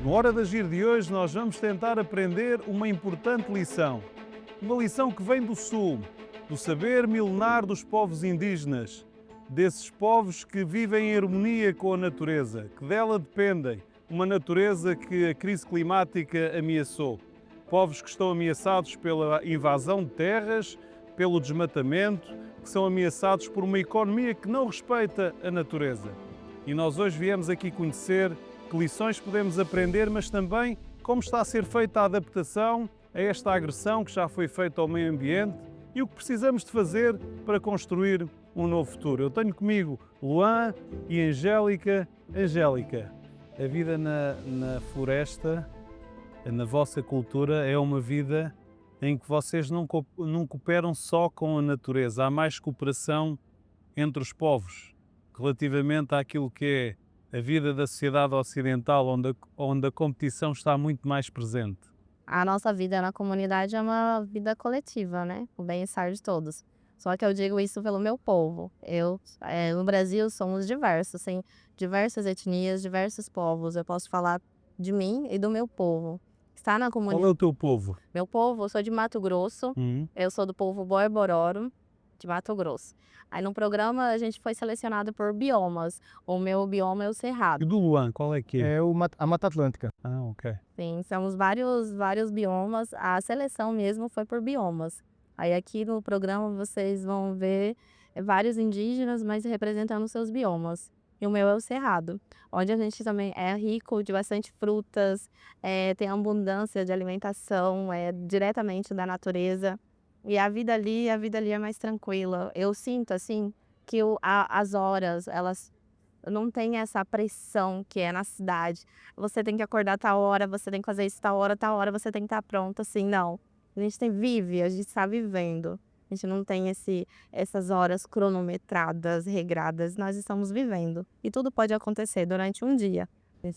No Hora de Agir de hoje, nós vamos tentar aprender uma importante lição. Uma lição que vem do Sul, do saber milenar dos povos indígenas, desses povos que vivem em harmonia com a natureza, que dela dependem, uma natureza que a crise climática ameaçou. Povos que estão ameaçados pela invasão de terras, pelo desmatamento, que são ameaçados por uma economia que não respeita a natureza. E nós hoje viemos aqui conhecer que lições podemos aprender, mas também como está a ser feita a adaptação a esta agressão que já foi feita ao meio ambiente e o que precisamos de fazer para construir um novo futuro. Eu tenho comigo Luan e Angélica. Angélica, a vida na floresta, na vossa cultura, é uma vida em que vocês não cooperam só com a natureza, há mais cooperação entre os povos relativamente àquilo que é a vida da sociedade ocidental, onde a competição está muito mais presente. A nossa vida na comunidade é uma vida coletiva, né? O bem-estar de todos. Só que eu digo isso pelo meu povo. No Brasil, somos diversos, tem diversas etnias, diversos povos. Eu posso falar de mim e do meu povo. Está na Qual é comunidade. o teu povo? Meu povo, eu sou de Mato Grosso. Eu sou do povo Boibororo, de Mato Grosso. Aí no programa a gente foi selecionado por biomas. O meu bioma é o E Cerrado. do Luan, qual é que é? A Mata Atlântica. Ah, ok. Sim, somos vários biomas. A seleção mesmo foi por biomas. Aí aqui no programa vocês vão ver vários indígenas, mas representando seus biomas. E o meu é o Cerrado, onde a gente também é rico de bastante frutas, tem abundância de alimentação, diretamente da natureza. E a vida ali é mais tranquila. Eu sinto, assim, que as horas, elas não tem essa pressão que é na cidade. Você tem que acordar tal hora, você tem que fazer isso tal hora você tem que estar pronto, assim, não. A gente está vivendo. A gente não tem essas horas cronometradas, regradas, nós estamos vivendo. E tudo pode acontecer durante um dia.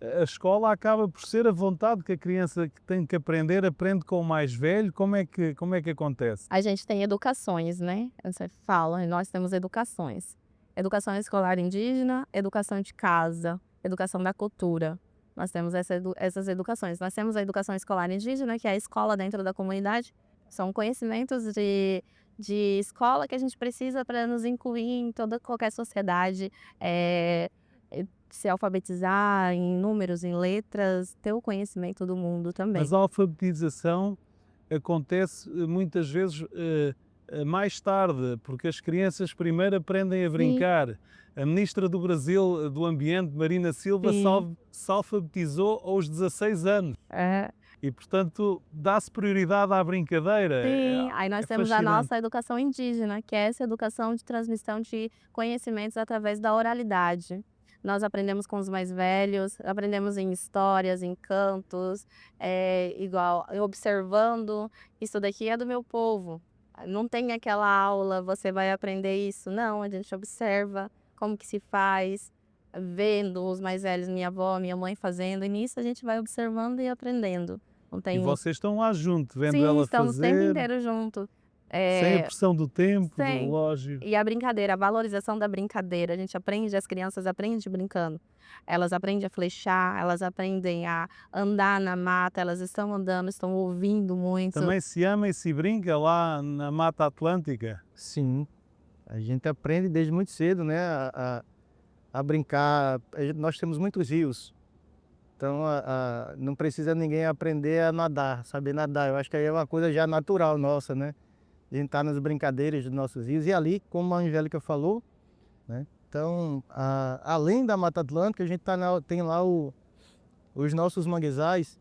A escola acaba por ser a vontade que a criança que tem que aprender, aprende com o mais velho. Como é que acontece? A gente tem educações, né? Você fala, nós temos educações. Educação escolar indígena, educação de casa, educação da cultura. Nós temos essas educações. Nós temos a educação escolar indígena, que é a escola dentro da comunidade. São conhecimentos de escola que a gente precisa para nos incluir em qualquer sociedade, se alfabetizar em números, em letras, ter o conhecimento do mundo também. Mas a alfabetização acontece muitas vezes mais tarde, porque as crianças primeiro aprendem a brincar. A ministra do Brasil do Ambiente, Marina Silva, Sim. se alfabetizou aos 16 anos. É. E, portanto, dá-se prioridade à brincadeira. Sim, aí nós É temos a fascinante. nossa educação indígena, que é essa educação de transmissão de conhecimentos através da oralidade. Nós aprendemos com os mais velhos, aprendemos em histórias, em cantos, igual observando. Isso daqui é do meu povo. Não tem aquela aula, você vai aprender isso. Não, a gente observa como que se faz, vendo os mais velhos, minha avó, minha mãe fazendo, e nisso a gente vai observando e aprendendo. Não E tem. vocês estão lá junto, vendo Sim, ela estamos o tempo fazer, inteiro junto. sem a pressão do tempo, do Sem. relógio. E a brincadeira, a valorização da brincadeira, a gente aprende, as crianças aprendem brincando. Elas aprendem a flechar, elas aprendem a andar na mata, elas estão andando, estão ouvindo muito. Também se ama e se brinca lá na Mata Atlântica. Sim, a gente aprende desde muito cedo, né, a brincar. Nós temos muitos rios, então não precisa ninguém aprender a nadar, saber nadar. Eu acho que aí é uma coisa já natural nossa, né? A gente tá nas brincadeiras dos nossos rios e ali, como a Angélica falou, né? Então, além da Mata Atlântica, a gente tem lá os nossos manguezais,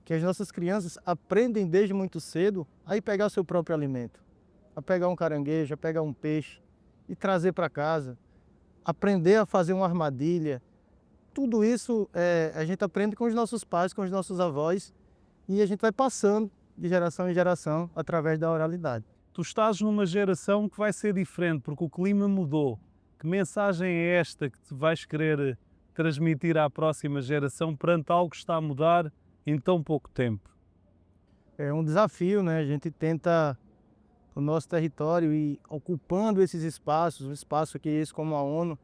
que as nossas crianças aprendem desde muito cedo a ir pegar o seu próprio alimento, a pegar um caranguejo, a pegar um peixe e trazer para casa, aprender a fazer uma armadilha. Tudo isso a gente aprende com os nossos pais, com os nossos avós, e a gente vai passando de geração em geração através da oralidade. Tu estás numa geração que vai ser diferente, porque o clima mudou. Que mensagem é esta que tu vais querer transmitir à próxima geração perante algo que está a mudar em tão pouco tempo? É um desafio, né? A gente tenta, o nosso território, e ocupando esses espaços, um espaço que é esse como a ONU,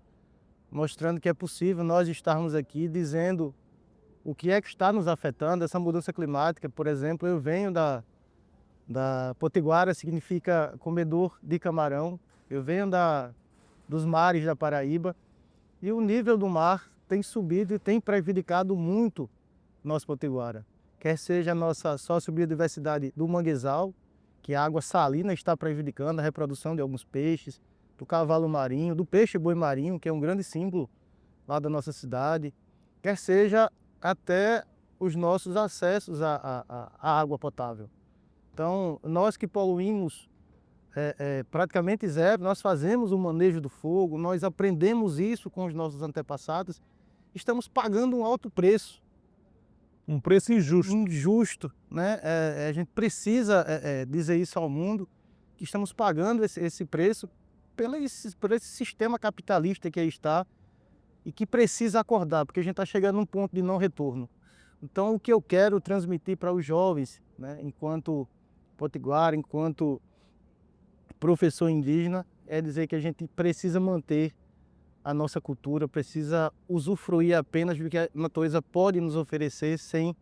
mostrando que é possível nós estarmos aqui dizendo o que é que está nos afetando, essa mudança climática. Por exemplo, eu venho da Potiguara, significa comedor de camarão. Eu venho dos mares da Paraíba e o nível do mar tem subido e tem prejudicado muito nosso Potiguara. Quer seja a nossa sociobiodiversidade do manguezal, que a água salina está prejudicando a reprodução de alguns peixes, do cavalo marinho, do peixe-boi marinho, que é um grande símbolo lá da nossa cidade, quer seja até os nossos acessos à água potável. Então, nós que poluímos praticamente zero, nós fazemos o manejo do fogo, nós aprendemos isso com os nossos antepassados, estamos pagando um alto preço. Um preço injusto. Injusto, né? A gente precisa dizer isso ao mundo, que estamos pagando esse preço por esse sistema capitalista que aí está e que precisa acordar, porque a gente está chegando num ponto de não retorno. Então, o que eu quero transmitir para os jovens, né, enquanto potiguara, enquanto professor indígena, é dizer que a gente precisa manter a nossa cultura, precisa usufruir apenas do que a natureza pode nos oferecer sem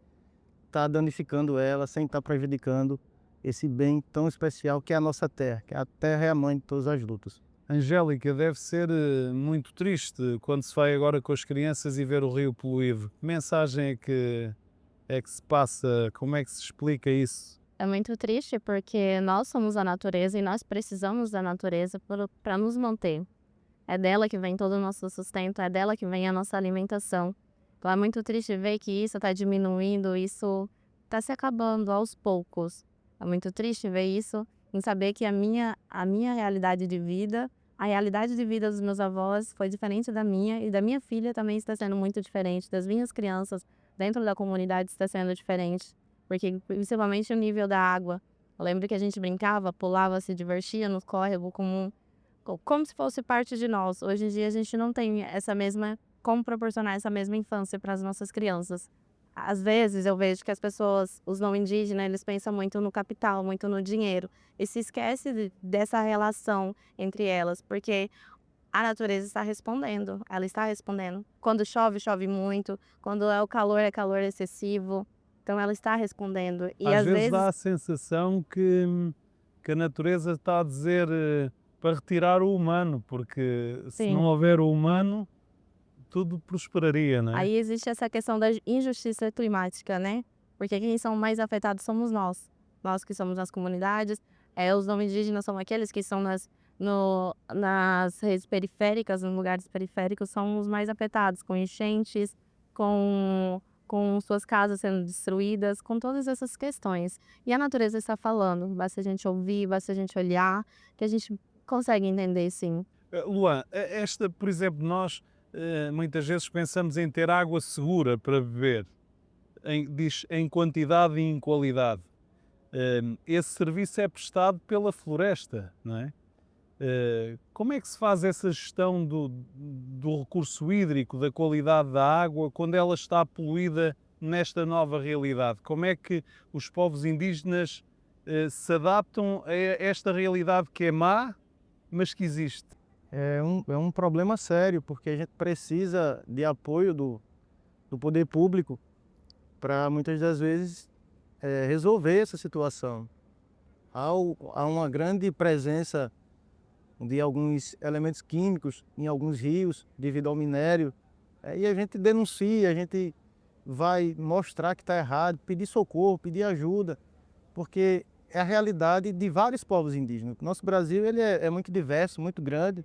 estar danificando ela, sem estar prejudicando esse bem tão especial que é a nossa terra, que a terra é a mãe de todas as lutas. Angélica, deve ser muito triste quando se vai agora com as crianças e ver o rio poluído. Que mensagem é que se passa? Como é que se explica isso? É muito triste porque nós somos a natureza e nós precisamos da natureza para nos manter. É dela que vem todo o nosso sustento, é dela que vem a nossa alimentação. Então é muito triste ver que isso está diminuindo, isso está se acabando aos poucos. É muito triste ver isso, em saber que a minha realidade de vida, a realidade de vida dos meus avós foi diferente da minha e da minha filha também está sendo muito diferente, das minhas crianças dentro da comunidade está sendo diferente, porque principalmente o nível da água. Eu lembro que a gente brincava, pulava, se divertia no córrego como se fosse parte de nós. Hoje em dia a gente não tem como proporcionar essa mesma infância para as nossas crianças. Às vezes eu vejo que as pessoas, os não indígenas, eles pensam muito no capital, muito no dinheiro e se esquece dessa relação entre elas, porque a natureza está respondendo, ela está respondendo. Quando chove, chove muito, quando é calor excessivo, então ela está respondendo. E às vezes dá a sensação que a natureza está a dizer para retirar o humano, porque se Sim. não houver o humano, tudo prosperaria, não é? Aí existe essa questão da injustiça climática, né? Porque quem são mais afetados somos nós. Nós que somos nas comunidades. Os não indígenas são aqueles que estão nas redes periféricas, nos lugares periféricos, são os mais afetados, com enchentes, com suas casas sendo destruídas, com todas essas questões. E a natureza está falando, basta a gente ouvir, basta a gente olhar, que a gente consegue entender, sim. Luan, por exemplo, nós muitas vezes pensamos em ter água segura para beber, diz em quantidade e em qualidade. Esse serviço é prestado pela floresta, não é? Como é que se faz essa gestão do recurso hídrico, da qualidade da água, quando ela está poluída nesta nova realidade? Como é que os povos indígenas se adaptam a esta realidade que é má, mas que existe? É um problema sério, porque a gente precisa de apoio do poder público para muitas das vezes resolver essa situação. Há uma grande presença de alguns elementos químicos em alguns rios devido ao minério, e a gente denuncia, a gente vai mostrar que está errado, pedir socorro, pedir ajuda, porque é a realidade de vários povos indígenas. Nosso Brasil ele é muito diverso, muito grande,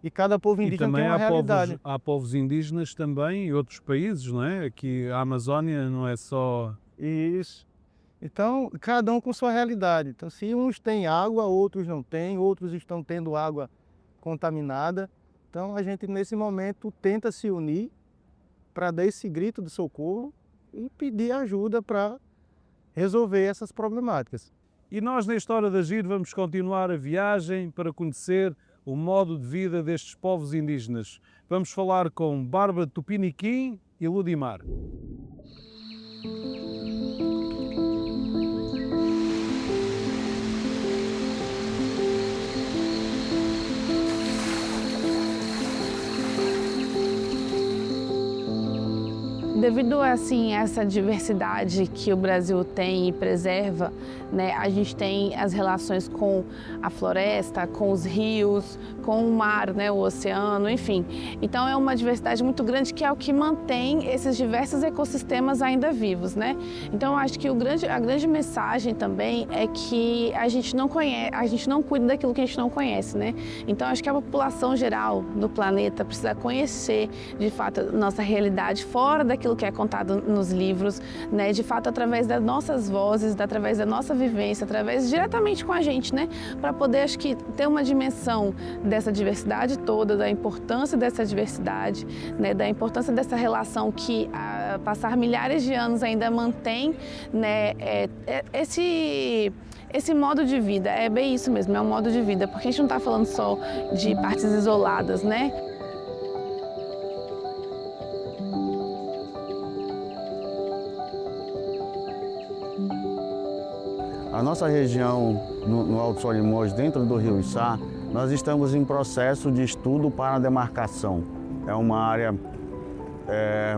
e cada povo indígena tem uma realidade. Há povos indígenas também em outros países, não é? Aqui a Amazônia não é só... Isso. Então, cada um com sua realidade. Então, se uns têm água, outros não têm, outros estão tendo água contaminada. Então, a gente, nesse momento, tenta se unir para dar esse grito de socorro e pedir ajuda para resolver essas problemáticas. E nós, nesta Hora de Agir, vamos continuar a viagem para conhecer o modo de vida destes povos indígenas. Vamos falar com Bárbara Tupiniquim e Ludimar. Devido assim, a essa diversidade que o Brasil tem e preserva, né, a gente tem as relações com a floresta, com os rios, com o mar, né, o oceano, enfim. Então é uma diversidade muito grande que é o que mantém esses diversos ecossistemas ainda vivos, né? Então eu acho que a grande mensagem também é que a gente não cuida daquilo que a gente não conhece, né? Então acho que a população geral do planeta precisa conhecer de fato a nossa realidade fora daquilo que é contado nos livros, né? De fato através das nossas vozes, através da nossa vivência, através diretamente com a gente, né? Para poder, acho que, ter uma dimensão dessa diversidade toda, da importância dessa diversidade, né? Da importância dessa relação que, a passar milhares de anos, ainda mantém, né? Esse modo de vida, é bem isso mesmo, é um modo de vida, porque a gente não está falando só de partes isoladas, né? A nossa região, no Alto Solimões, dentro do Rio Içá, nós estamos em processo de estudo para a demarcação. É uma área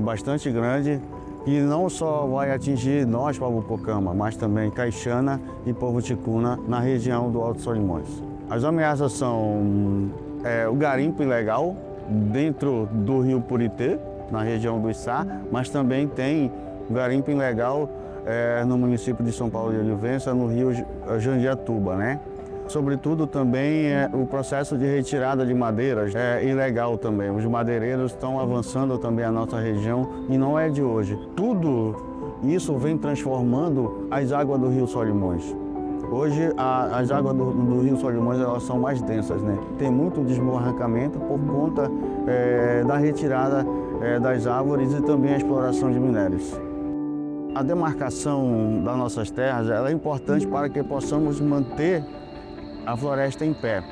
bastante grande e não só vai atingir nós, Pavucocama, mas também Caixana e Povo Ticuna, na região do Alto Solimões. As ameaças são o garimpo ilegal dentro do Rio Puritê, na região do Içá, mas também tem o garimpo ilegal no município de São Paulo de Olivença, no rio Jandiatuba, né? Sobretudo também o processo de retirada de madeiras é ilegal também. Os madeireiros estão avançando também a nossa região e não é de hoje. Tudo isso vem transformando as águas do Rio Solimões. Hoje as águas do Rio Solimões elas são mais densas, né? Tem muito desbarrancamento por conta da retirada das árvores e também a exploração de minérios. A demarcação das nossas terras ela é importante para que possamos manter a floresta em pé.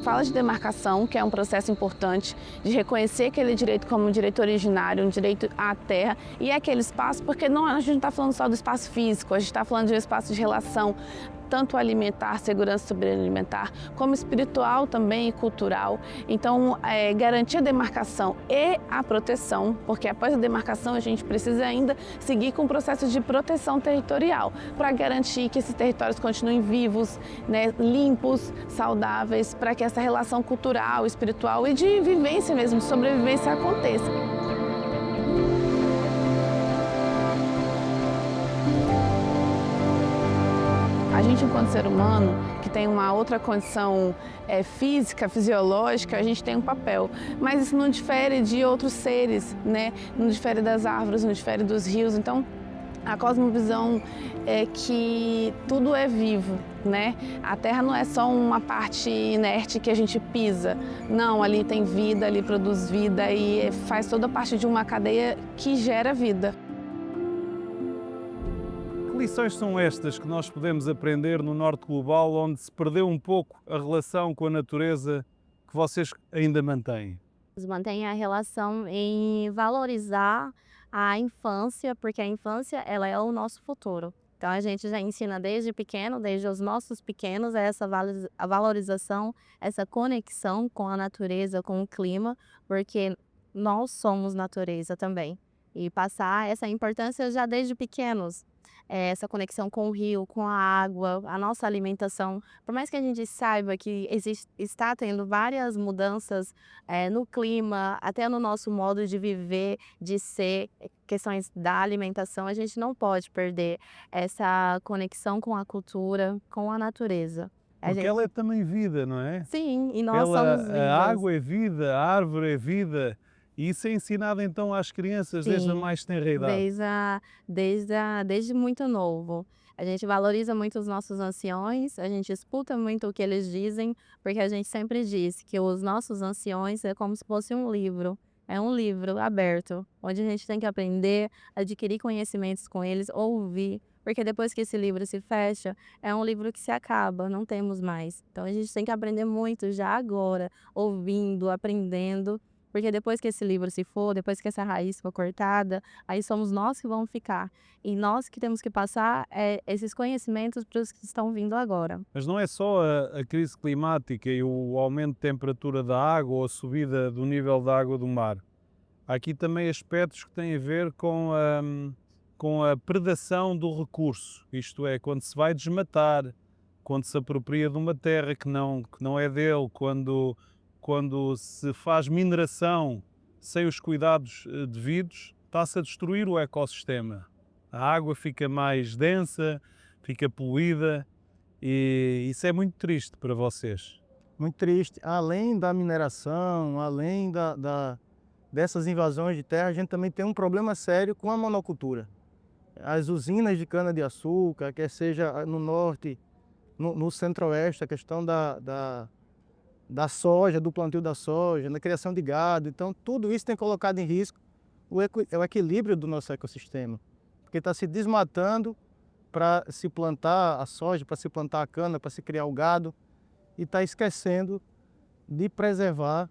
Fala de demarcação, que é um processo importante de reconhecer aquele direito como um direito originário, um direito à terra e aquele espaço, porque a gente não está falando só do espaço físico, a gente está falando de um espaço de relação, tanto alimentar, segurança alimentar, como espiritual também e cultural. Então, garantir a demarcação e a proteção, porque após a demarcação a gente precisa ainda seguir com o processo de proteção territorial, para garantir que esses territórios continuem vivos, né, limpos, saudáveis, para que essa relação cultural, espiritual e de vivência mesmo, de sobrevivência aconteça. A gente, enquanto ser humano, que tem uma outra condição física, fisiológica, a gente tem um papel. Mas isso não difere de outros seres, né? Não difere das árvores, não difere dos rios. Então, a cosmovisão é que tudo é vivo, né? A Terra não é só uma parte inerte que a gente pisa. Não, ali tem vida, ali produz vida e faz toda parte de uma cadeia que gera vida. Que lições são estas que nós podemos aprender no Norte Global, onde se perdeu um pouco a relação com a natureza que vocês ainda mantêm? Mantém a relação em valorizar a infância, porque a infância ela é o nosso futuro. Então a gente já ensina desde pequeno, desde os nossos pequenos, a valorização, essa conexão com a natureza, com o clima, porque nós somos natureza também. E passar essa importância já desde pequenos. Essa conexão com o rio, com a água, a nossa alimentação. Por mais que a gente saiba que está tendo várias mudanças no clima, até no nosso modo de viver, de ser, questões da alimentação, a gente não pode perder essa conexão com a cultura, com a natureza. Porque ela é também vida, não é? Sim, e nós somos vivas. A água é vida, a árvore é vida. E isso é ensinado então às crianças desde a mais tenra idade? Desde muito novo. A gente valoriza muito os nossos anciões, a gente escuta muito o que eles dizem, porque a gente sempre diz que os nossos anciões é como se fosse um livro. É um livro aberto, onde a gente tem que aprender, adquirir conhecimentos com eles, ouvir. Porque depois que esse livro se fecha, é um livro que se acaba, não temos mais. Então a gente tem que aprender muito já agora, ouvindo, aprendendo, Porque depois que esse livro se for, depois que essa raiz for cortada, aí somos nós que vamos ficar. E nós que temos que passar esses conhecimentos para os que estão vindo agora. Mas não é só a crise climática e o aumento de temperatura da água ou a subida do nível da água do mar. Há aqui também aspectos que têm a ver com a predação do recurso, isto é, quando se vai desmatar, quando se apropria de uma terra que não é dele, quando se faz mineração sem os cuidados devidos, está-se a destruir o ecossistema. A água fica mais densa, fica poluída e isso é muito triste para vocês. Muito triste. Além da mineração, além dessas invasões de terra, a gente também tem um problema sério com a monocultura. As usinas de cana-de-açúcar, quer seja no norte, no centro-oeste, a questão da soja, do plantio da soja, na criação de gado. Então, tudo isso tem colocado em risco o equilíbrio do nosso ecossistema. Porque está se desmatando para se plantar a soja, para se plantar a cana, para se criar o gado. E está esquecendo de preservar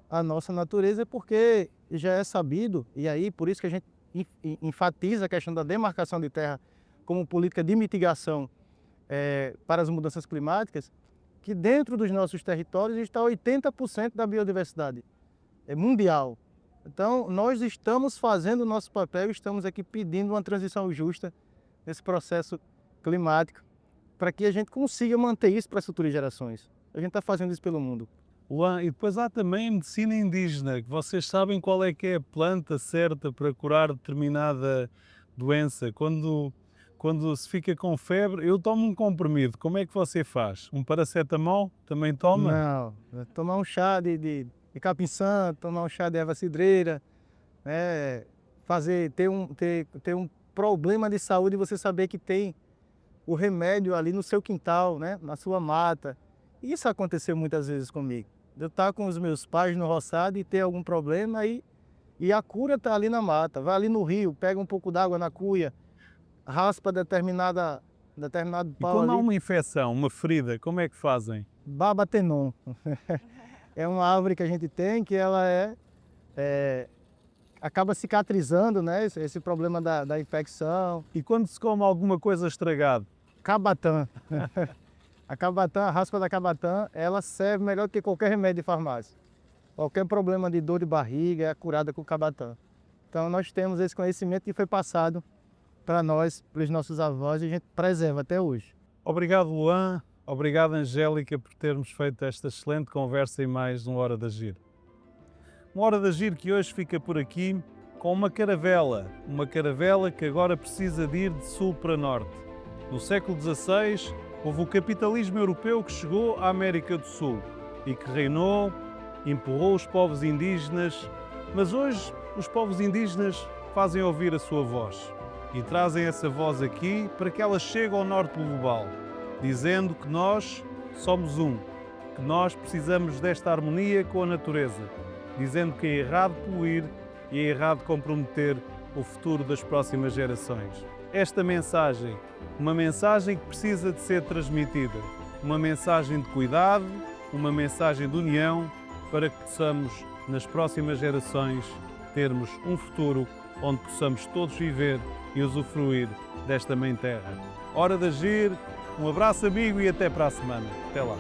a nossa natureza, porque já é sabido, e aí por isso que a gente enfatiza a questão da demarcação de terra como política de mitigação para as mudanças climáticas, que dentro dos nossos territórios está 80% da biodiversidade mundial. Então, nós estamos fazendo o nosso papel, estamos aqui pedindo uma transição justa nesse processo climático, para que a gente consiga manter isso para as futuras gerações. A gente está fazendo isso pelo mundo. Luan, e depois há também a medicina indígena, que vocês sabem qual é que é a planta certa para curar determinada doença. Quando se fica com febre, eu tomo um comprimido. Como é que você faz? Um paracetamol também toma? Não, tomar um chá de capim-santo, tomar um chá de erva cidreira, né? ter um problema de saúde e você saber que tem o remédio ali no seu quintal, né? Na sua mata. Isso aconteceu muitas vezes comigo. Eu estar com os meus pais no roçado e ter algum problema e a cura está ali na mata. Vai ali no rio, pega um pouco d'água na cuia, raspa determinado pau. E quando há ali, uma infecção, uma ferida, como é que fazem? Babatenon. É uma árvore que a gente tem que ela acaba cicatrizando, né? Esse problema da infecção. E quando se come alguma coisa estragada? Cabatã. A raspa da cabatã, ela serve melhor que qualquer remédio de farmácia. Qualquer problema de dor de barriga é curada com cabatã. Então nós temos esse conhecimento que foi passado para nós, pelos nossos avós, e a gente preserva até hoje. Obrigado, Luan. Obrigado, Angélica, por termos feito esta excelente conversa em mais um Hora de Agir. Uma Hora de Agir que hoje fica por aqui com uma caravela que agora precisa de ir de sul para norte. No século XVI, houve o capitalismo europeu que chegou à América do Sul e que reinou, empurrou os povos indígenas, mas hoje os povos indígenas fazem ouvir a sua voz e trazem essa voz aqui para que ela chegue ao norte global, dizendo que nós somos um, que nós precisamos desta harmonia com a natureza, dizendo que é errado poluir e é errado comprometer o futuro das próximas gerações. Esta mensagem, uma mensagem que precisa de ser transmitida, uma mensagem de cuidado, uma mensagem de união, para que possamos, nas próximas gerações, termos um futuro onde possamos todos viver e usufruir desta Mãe Terra. Hora de Agir, um abraço amigo e até para a semana. Até lá.